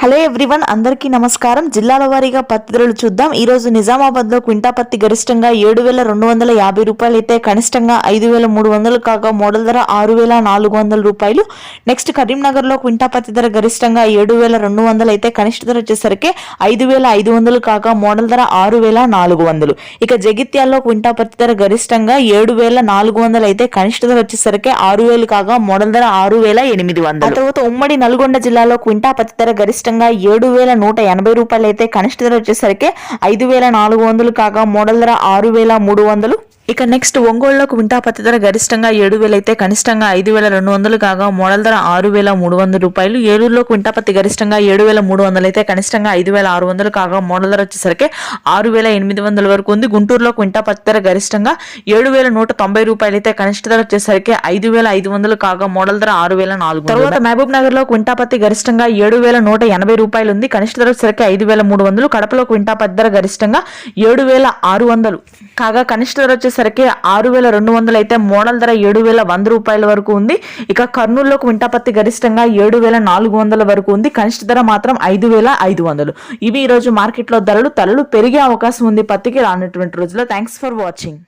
Hello everyone, అందరికీ నమస్కారం. జిల్లాల వారీగా పత్తి ధరలు చూద్దాం. ఈ రోజు నిజామాబాద్ లో క్వింటా పత్తి గరిష్టంగా 7,250 రూపాయలు అయితే కనిష్టంగా 5,300 కాగా మోడల్ ధర 6,400 రూపాయలు. నెక్స్ట్ కరీంనగర్ లో క్వింటా పత్తి ధర గరిష్టంగా 7,200 అయితే కనిష్ట ధర వచ్చేసరికి 5,500 కాగా మోడల్ ధర 6,400. ఇక జగిత్యాల్లో క్వింటా పత్తి ధర గరిష్టంగా 7,400 అయితే కనిష్ట ధర వచ్చేసరికి 6,000 కాగా మోడల్ ధర 6,800. తర్వాత ఉమ్మడి నల్గొండ జిల్లాలో క్వింటా పత్తి ధర గరిష్టంగా 7,180 రూపాయలు అయితే కనిష్ట ధర వచ్చేసరికి 5,400 కాగా మోడల్ ధర 6,300. ఇక నెక్స్ట్ ఒంగోలులో క్వింటా పత్తి ధర గరిష్టంగా 7,000 అయితే కనిష్టంగా 5,200 కాగా మోడల్ ధర 6,300 రూపాయలు. ఏలూరులో క్వింటా పత్తి గరిష్టంగా 7,300 అయితే కనిష్టంగా 5,600 కాగా మోడల్ ధర వచ్చేసరికి 6,800 వరకు ఉంది. గుంటూరులో క్వింటా పత్తి ధర గరిష్టంగా 7,190 రూపాయలు అయితే కనిష్ట ధర వచ్చేసరికి 5,500 కాగా మోడల్ ధర 6,400. తర్వాత మహబూబ్ నగర్ లో క్వింటా పత్తి గరిష్టంగా 7,180 రూపాయలు ఉంది, కనిష్ట ధర వచ్చేసరికి 5,300. కడపలో క్వింటా పత్తి ధర గరిష్టంగా 7,600 కాగా కనిష్ట ధర వచ్చేసరికి 6,200 అయితే మోడల్ ధర 7,100 రూపాయల వరకు ఉంది. ఇక కర్నూలులో క్వింటా పత్తి గరిష్టంగా 7,400 వరకు ఉంది, కనిష్ట ధర మాత్రం 5,500. ఇవి ఈ రోజు మార్కెట్ లో ధరలు పెరిగే అవకాశం ఉంది పత్తికి రానటువంటి రోజుల్లో. Thanks for watching.